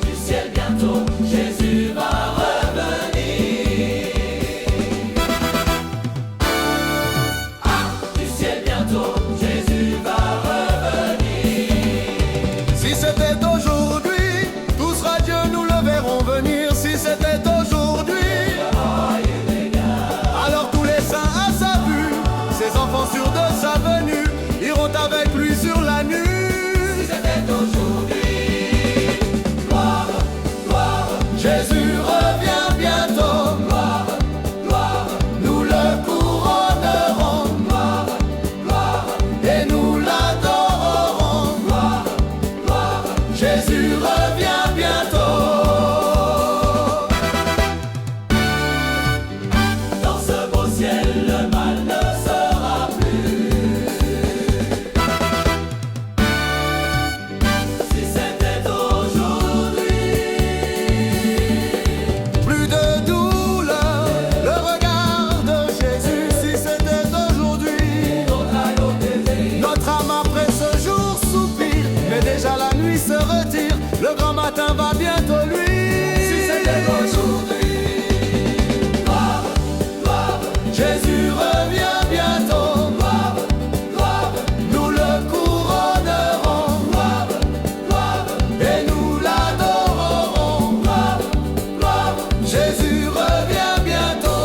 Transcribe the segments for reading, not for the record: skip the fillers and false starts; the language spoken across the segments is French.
du ciel bientôt, Jésus va revenir. Ah, du ciel bientôt, Jésus va revenir. Si c'était aujourd'hui, tous radieux nous le verrons venir. Si c'était aujourd'hui, alors tous les saints à sa vue, ses enfants sûrs de sa venue, iront avec lui sur la nue. Si c'était aujourd'hui, gloire, gloire, Jésus revient bientôt, gloire, gloire, nous le couronnerons gloire, gloire, et nous l'adorerons. gloire, gloire. Jésus revient bientôt. Dans ce beau ciel, le mal ne sera plus. Si c'était aujourd'hui, Plus de douleur, le regard de Jésus. Si c'était aujourd'hui, notre âme après ce jour soupire, mais déjà la nuit se retire, le grand matin va bientôt lui. si c'était aujourd'hui, gloire, gloire, Jésus revient bientôt, gloire, gloire, nous le couronnerons gloire, gloire, et nous l'adorerons. gloire, gloire. Jésus revient bientôt.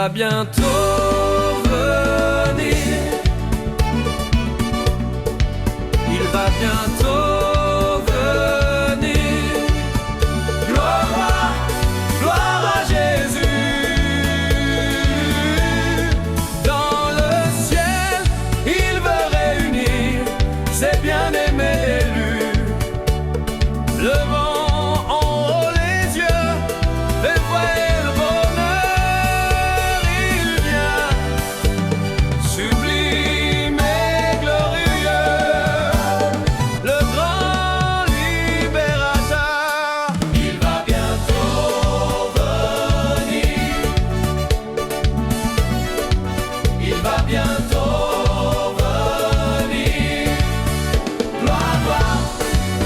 va bientôt venir. Il va bientôt venir. Gloire, gloire à Jésus. Dans le ciel, il veut réunir ses bien-aimés élus. Levons en haut les yeux et voyez le bonheur, il vient, sublime et glorieux, le grand libérateur. Il va bientôt venir. Il va bientôt venir. Gloire, gloire,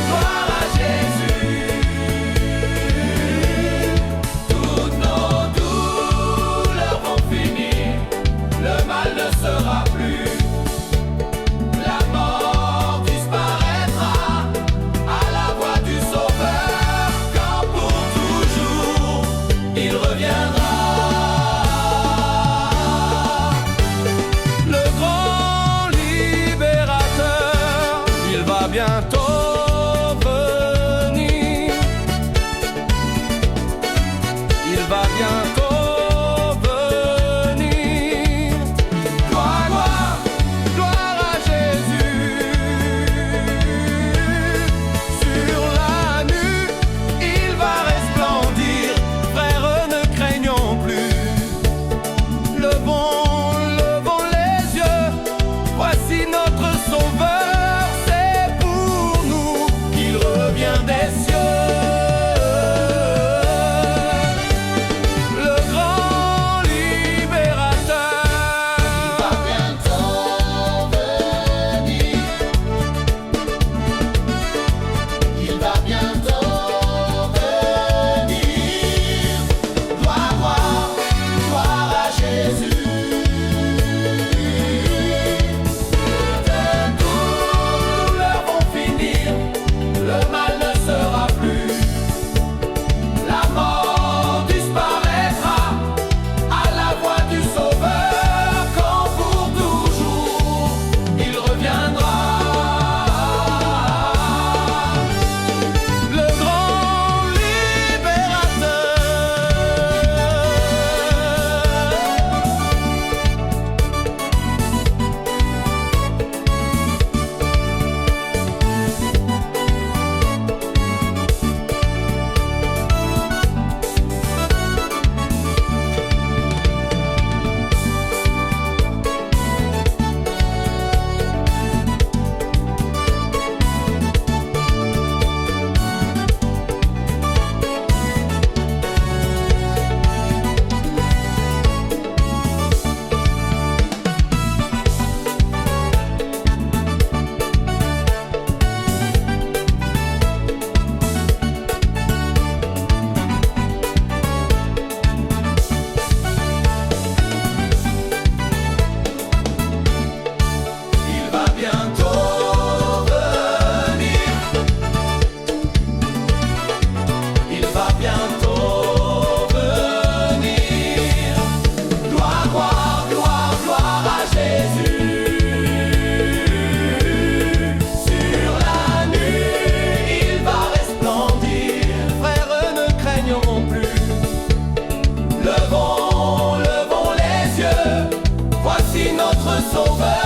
gloire à Jésus. Toutes nos douleurs vont finir. Le mal ne sera plus. La mort disparaîtra à la voix du Sauveur. Quand pour toujours il reviendra. Le grand libérateur, il va bientôt venir. Il va bientôt venir. Gloire, gloire, gloire à Jésus. Sur la nue, il va resplendir. Frères, ne craignons plus. Levons les yeux, voici notre Sauveur, c'est pour nous qu'il revient des cieux. Le grand libérateur, Va bientôt venir. Il va bientôt venir. Gloire, gloire, gloire à Jésus. Toutes douleurs vont finir. Le mal ne sera plus. La mort disparaîtra à la voix du Sauveur. Quand pour toujours il reviendra. le grand Il va bientôt venir. Il va bientôt venir. Gloire, gloire, gloire, gloire à Jésus. Sur la nue, il va resplendir. frères, ne craignons plus. Levons les yeux. Voici notre Sauveur.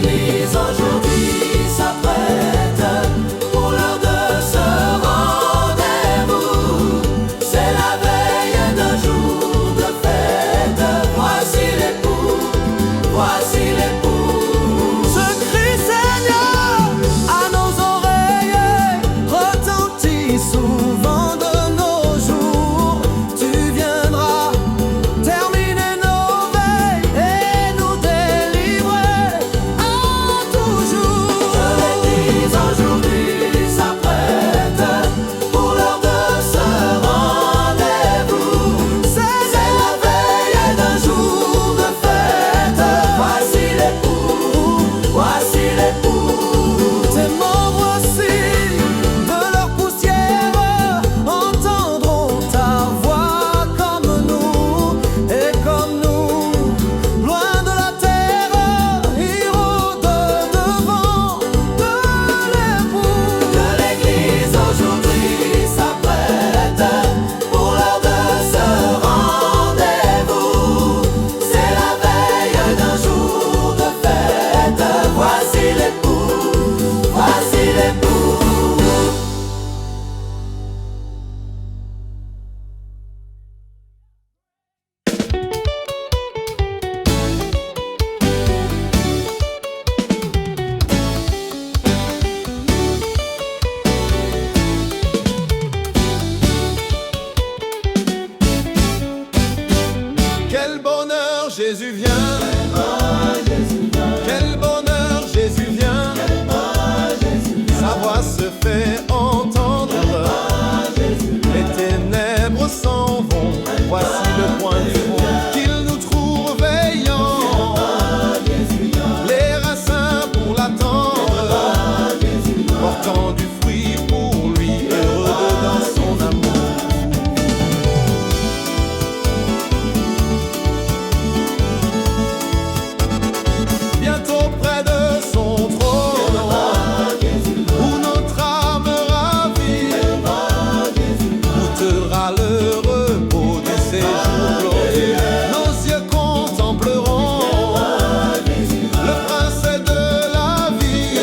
l'Église aujourd'hui s'apprête pour l'heure de ce rendez-vous. C'est la veille d'un jour de fête. Voici l'époux, voici l'époux. Ce cri, Seigneur, à nos oreilles retentit souvent de nos jours. Tu viendras terminer nos veilles et nous délivrer à toujours. L'Église aujourd'hui s'apprête pour l'heure de ce rendez-vous. C'est la veille d'un jour de fête. Voici l'époux, voici l'époux. Tes membres aussi, de leur poussière, entendront ta voix comme nous, et comme nous, loin de la terre, iront devant de l'époux. Que l'Église aujourd'hui s'apprête pour l'heure de ce rendez-vous. C'est la veille d'un jour de fête. Voici l'époux, voici l'époux. Quel bonheur Jésus vient. Quel bonheur Jésus vient. Sa voix se fait entendre. Les ténèbres s'en vont. Voici le point du fond. Qu'il nous trouve veillants. Les racines pour l'attendre. Portant du fruit pour lui. Heureux dans son amour. Bientôt près de son trône, où notre âme ravie goûtera le repos du séjour glorieux. Nos yeux contempleront le prince de la vie,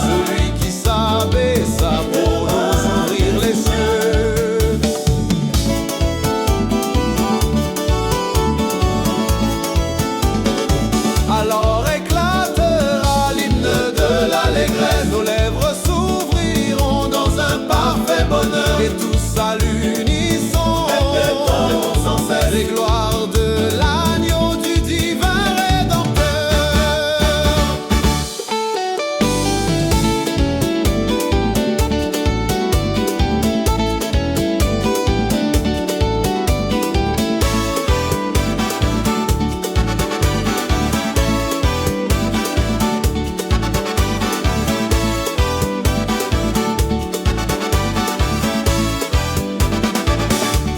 celui qui s'abaissa pour nous ouvrir les cieux. Alors éclatera l'hymne de l'allégresse. Nos lèvres s'ouvriront dans un parfait bonheur. Et tous à l'unisson répéteront sans cesse les gloires de l'agneau du divin Rédempteur.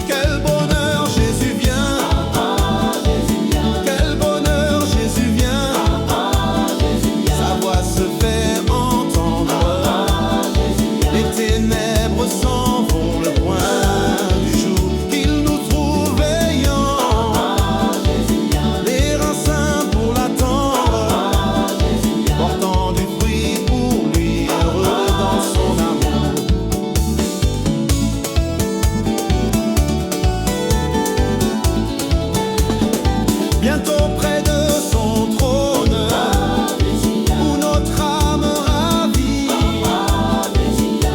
Quel bonheur Jésus vient. Quel bonheur Jésus vient. Sa voix se fait entendre. Les ténèbres s'en vont. Le point du jour qu'il nous trouve veillants. Les reins saints pour l'attendre. Portant du fruit pour lui. Heureux dans son amour. Bientôt près de son trône, où notre âme ravie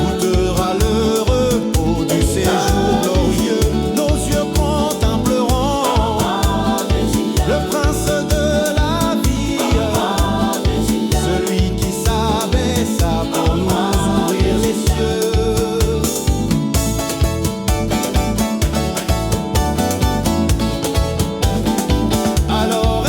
goûtera le repos du séjour glorieux. Nos yeux contempleront le prince de la vie, celui qui s'abaissa pour nous ouvrir les cieux. Alors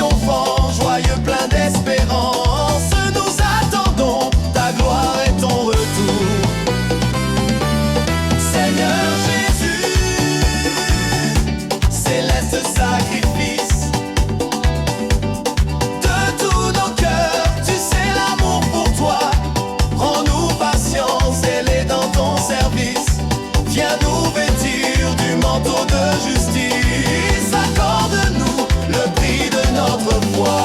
triomphant, joyeux, plein d'espérance. Nous attendons ta gloire et ton retour. Seigneur Jésus, céleste sacrifice, de tous nos cœurs, tu sais l'amour pour toi. Rends-nous patience, elle est dans ton service. Viens nous vêtir du manteau de justice. Accorde-nous le prix de notre foi.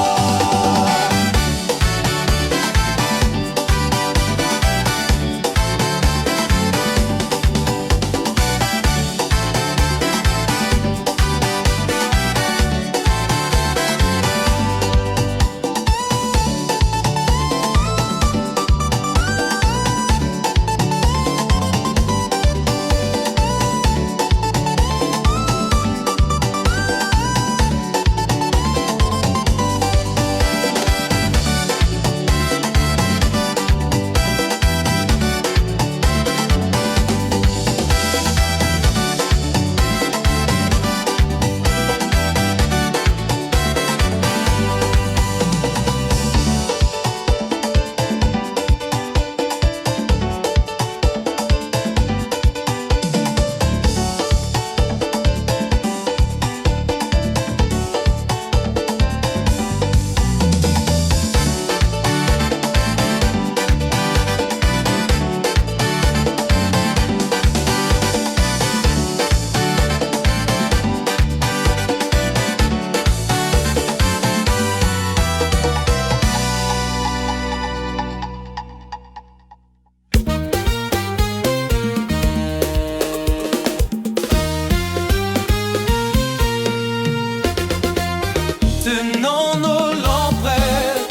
Tenons nos lampes prêtes,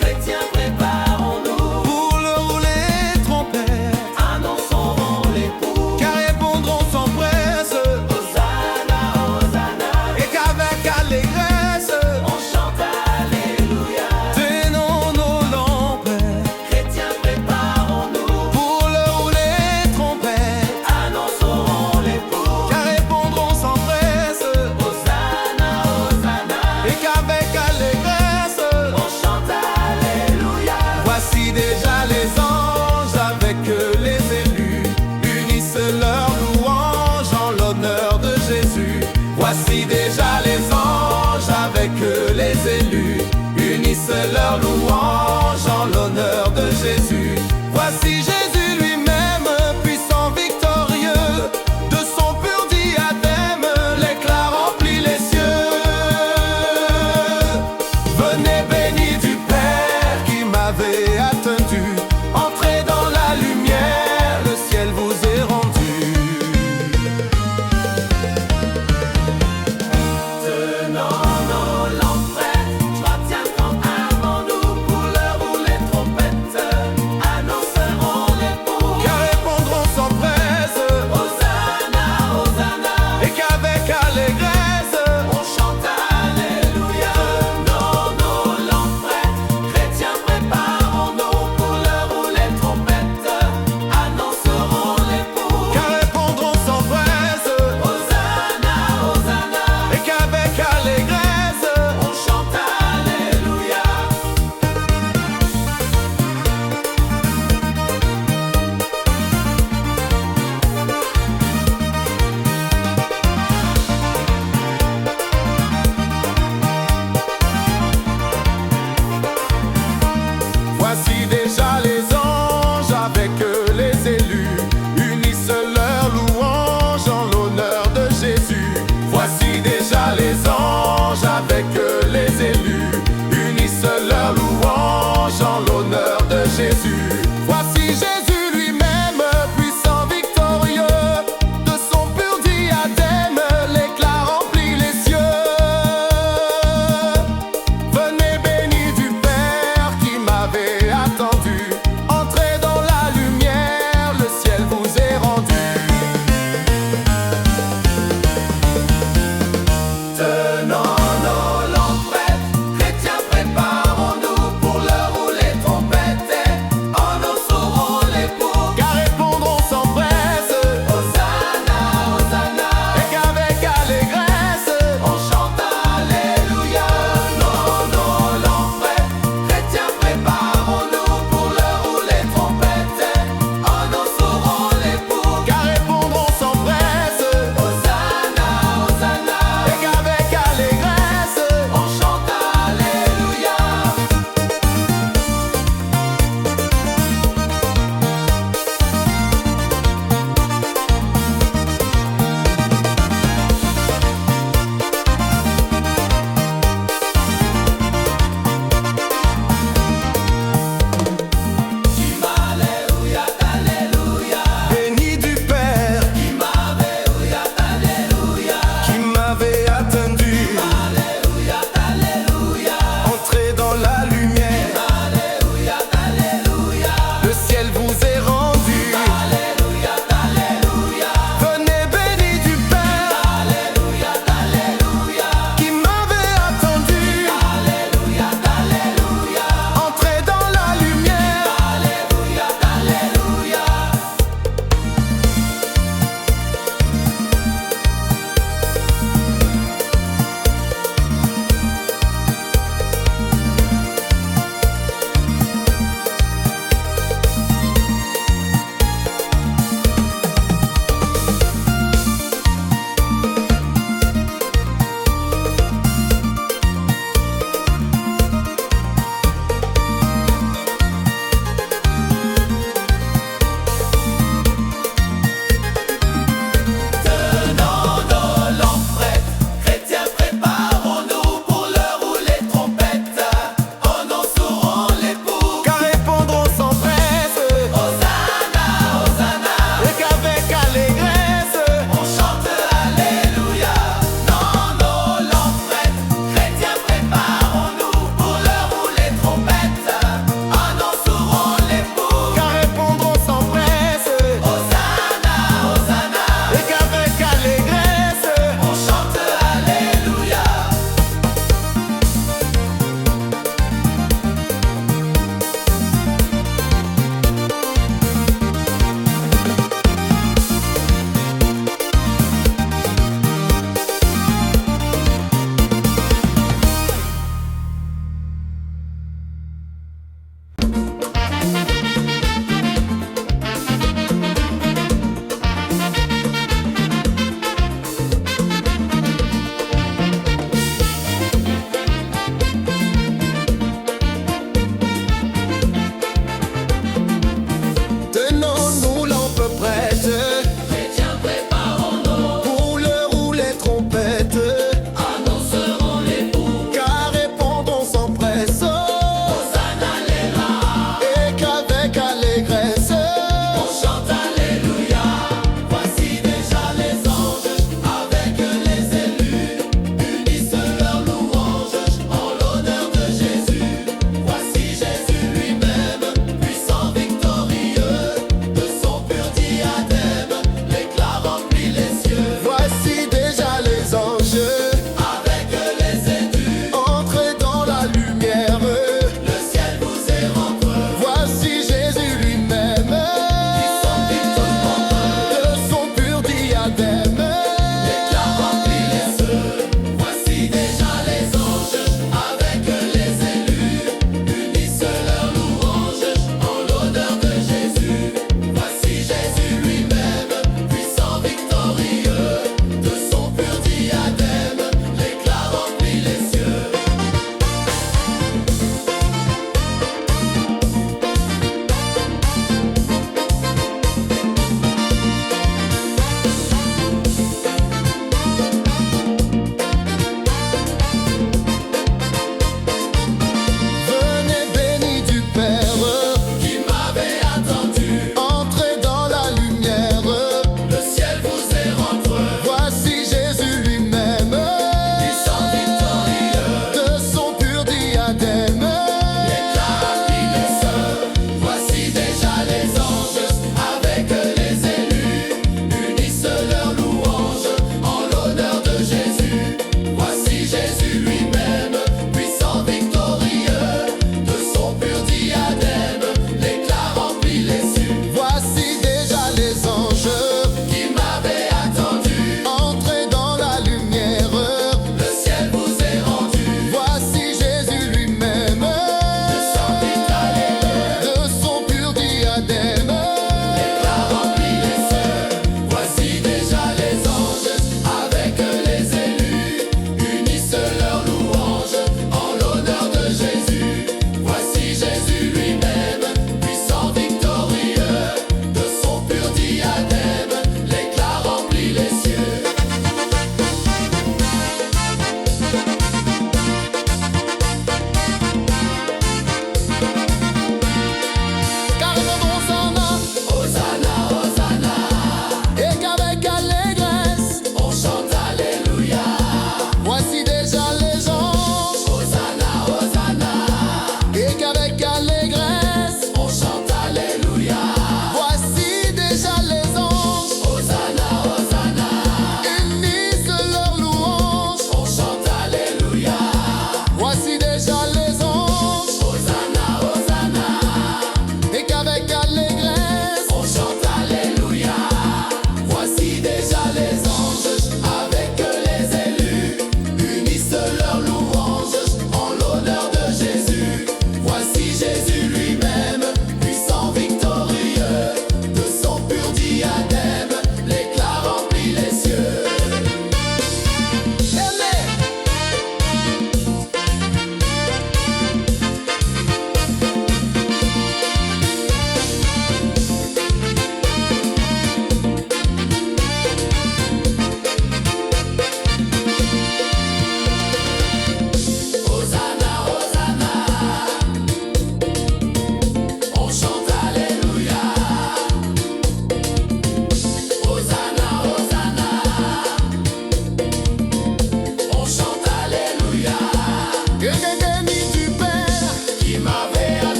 Chrétiens, préparons-nous, pour le rouler trompette, annoncerons l'époux. car répondront sans presse, Hosanna, Hosanna, et qu'avec allégresse, on chante Alléluia. tenons nos lampes prêtes, Chrétiens, préparons-nous, pour le rouler trompette, annoncerons l'époux. car répondront sans presse, Hosanna, Hosanna, et qu'avec allégresse, on chante Alléluia. voici déjà les anges avec les élus, unissent leurs louanges en l'honneur de Jésus. Voici déjà les anges avec les élus, unissent leurs louanges en l'honneur de Jésus. Voici Jésus lui-même, puissant, victorieux, de son pur diadème, l'éclat remplit les cieux. Venez bénis du Père qui m'avait attendu, entrez dans la lumière, le ciel vous est rendu. Tenons nos lampes prêtes, joie tiens quand avant nous.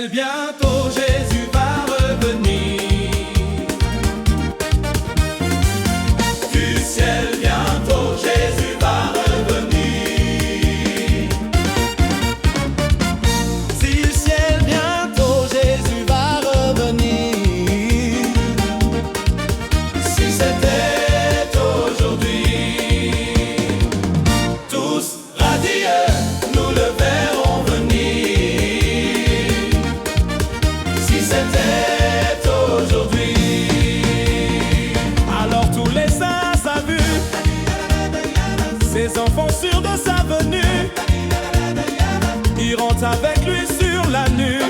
ciel, bientôt Jésus va revenir. Du ciel, bientôt Jésus va revenir. Si le ciel, bientôt Jésus va revenir. Si c'était aujourd'hui, tous radieux, nous le verrons venir. Si c'était aujourd'hui, Alors tous les saints à vue, ses enfants sûrs de sa venue, iront avec lui sur la nue.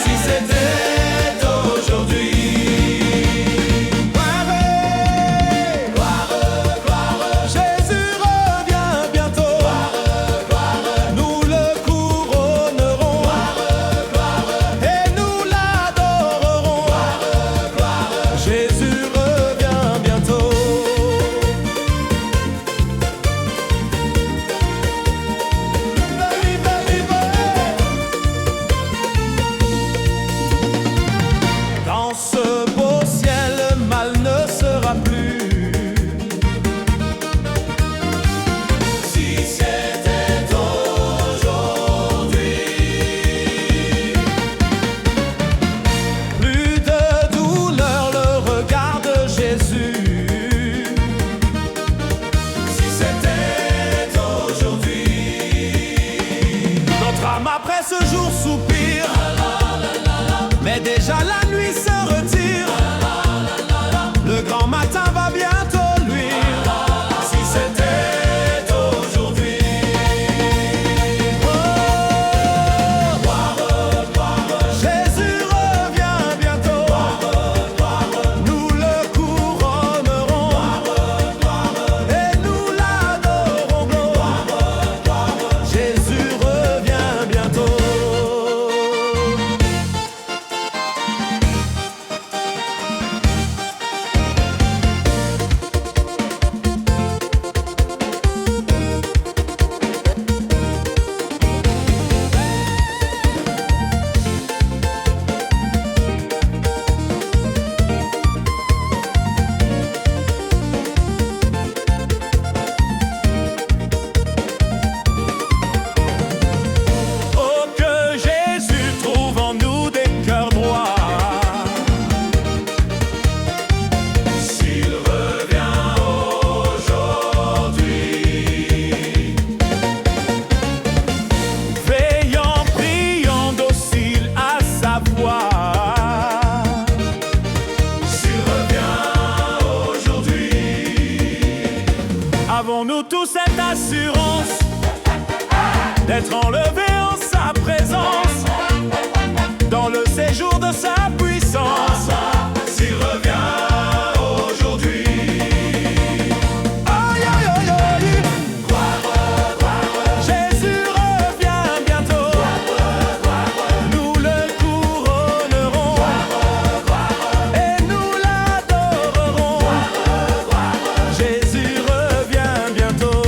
si c'était aujourd'hui. Gloire, Jésus revient bientôt. Nous le couronnerons et nous l'adorerons. Jésus revient bientôt. Dans ce beau ciel, le mal ne sera plus. Si c'était aujourd'hui, Plus de douleur, le regard de Jésus. si c'était aujourd'hui, Notre âme après ce jour soupire, mais déjà la nuit se retire. Le grand matin va bientôt luire. si c'était aujourd'hui. Jésus revient bientôt. Nous le couronnerons et nous l'adorerons. Jésus revient bientôt. Oh, que Jésus trouve en nous des cœurs droits. S'il revient aujourd'hui, Veillant, priant, docile à sa voix. s'il revient aujourd'hui, Avons-nous tous cette assurance d'être enlevés en sa présence, dans le séjour de sa puissance? s'il revient aujourd'hui, Aïe, aïe, aïe, aïe. Jésus revient bientôt. Nous le couronnerons et nous l'adorerons. Jésus revient bientôt.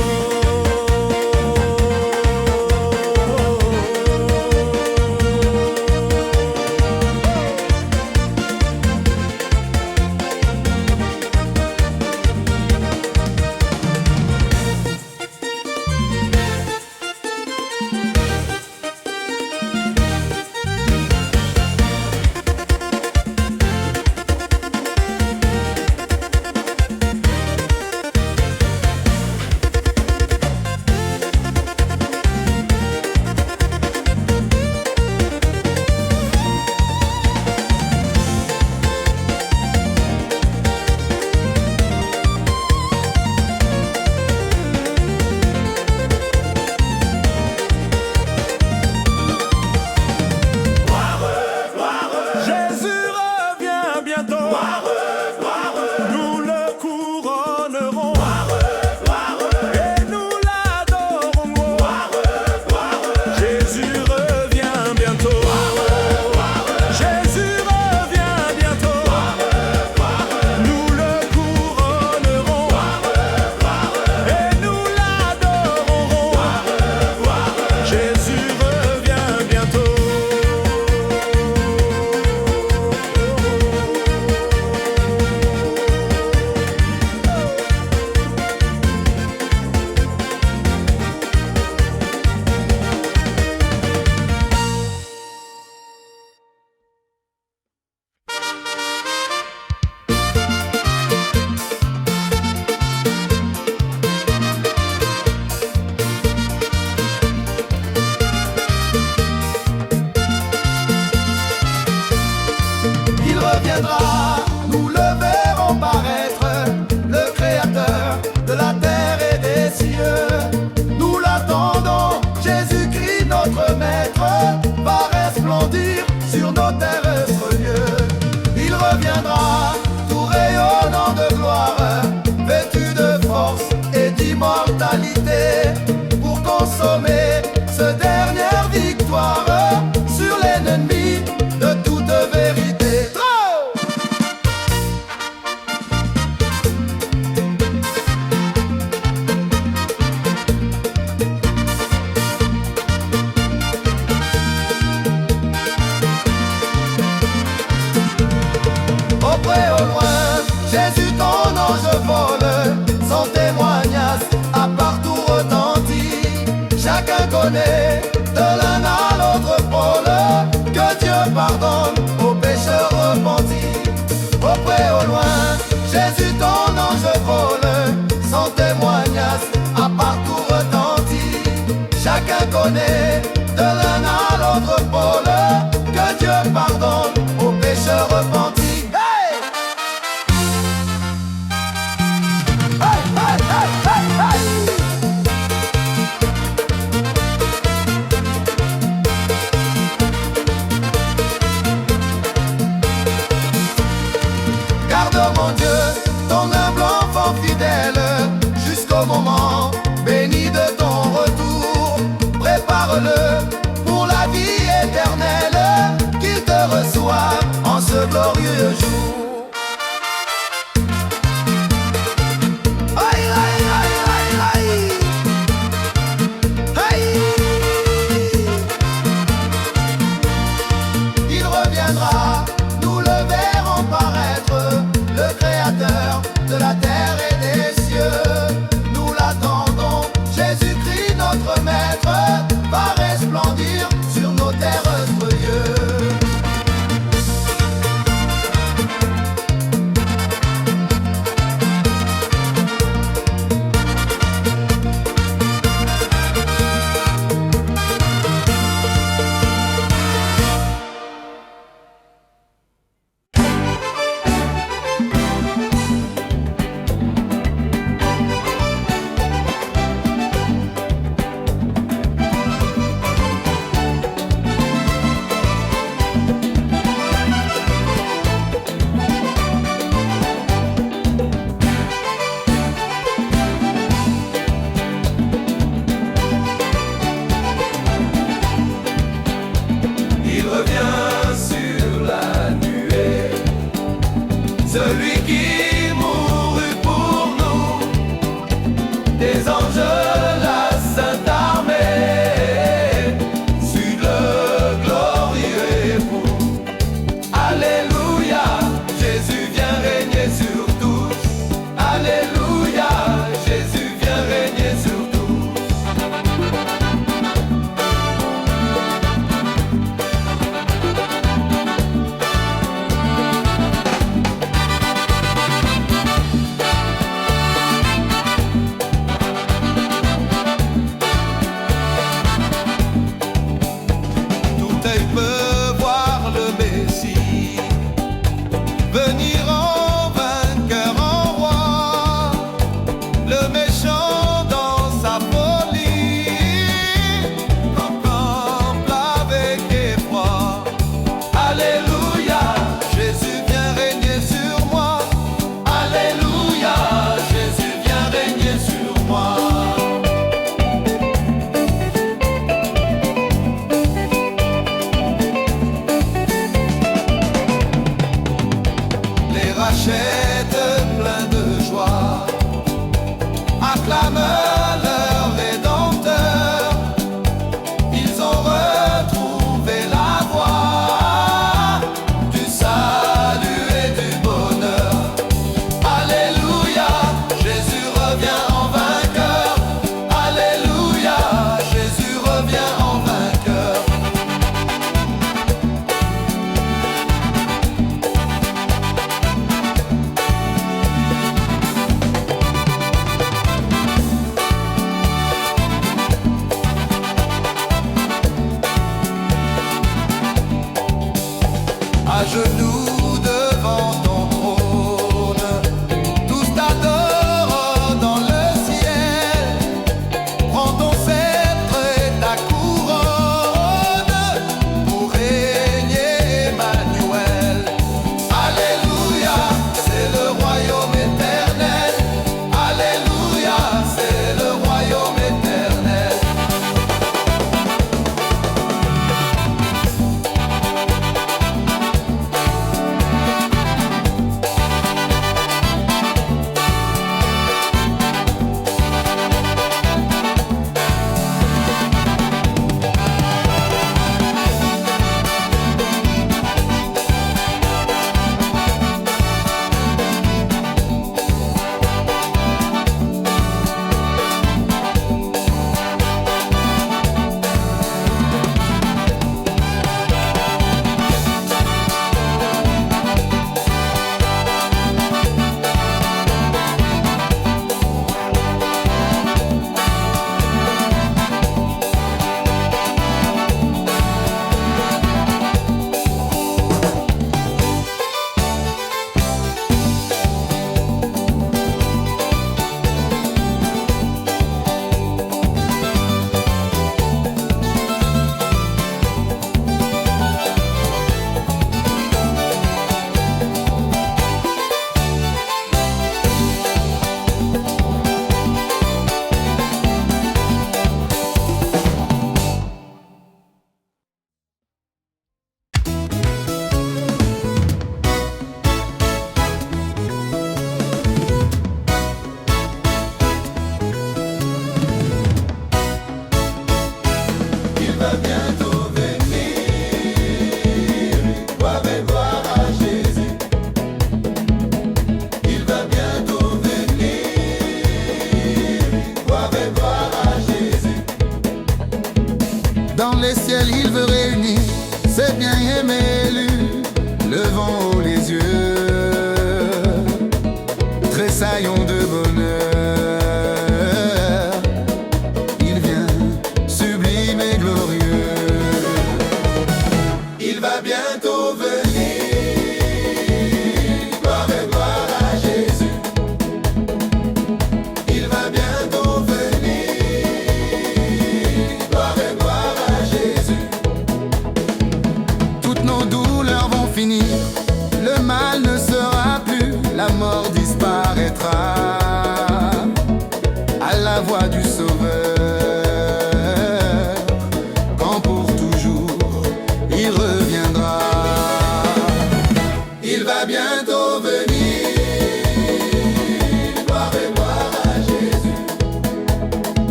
Chacun connaît de l'un à l'autre pôle. Que Dieu pardonne aux pécheurs repentis. Au près, au loin, Jésus ton ange vole. Son témoignage a partout retenti. Chacun connaît de l'un à l'autre pôle. Que Dieu pardonne aux pécheurs repentis. Hey! Hey, hey, hey, hey, hey! Garde mon Dieu, ton humble enfant fidèle, jusqu'au moment béni de ton retour. Prépare-le pour la vie éternelle.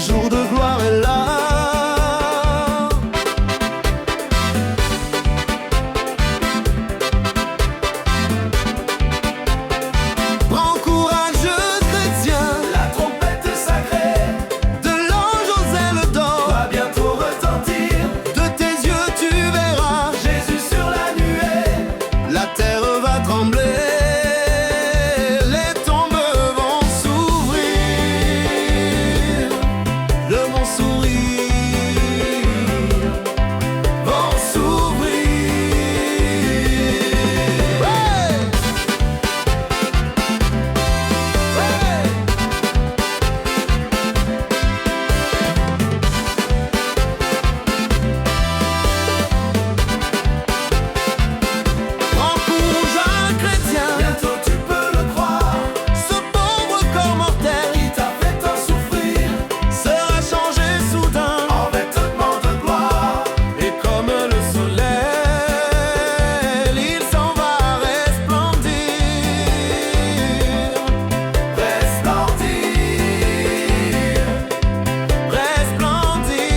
jour de gloire est là. Prends courage, chrétien, La trompette sacrée de l'ange Osée le d'or. va bientôt retentir. De tes yeux tu verras, Jésus sur la nuée. la terre va trembler. Les tombes vont s'ouvrir, le vent sourire, vont s'ouvrir. Ouais! Ouais! Prends courage, chrétien, Bientôt tu peux le croire. ce pauvre corps mortel Qui t'a fait tant souffrir sera changé soudain. en vêtements de gloire. Et comme le soleil, il s'en va resplendir. Resplendir. Resplendir.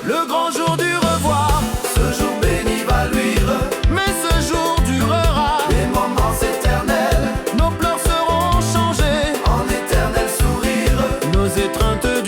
Le grand jour du revoir, Ce jour béni va luire. mais ce jour durera. Les moments éternels Nos pleurs seront changés, en éternel sourire. nos étreintes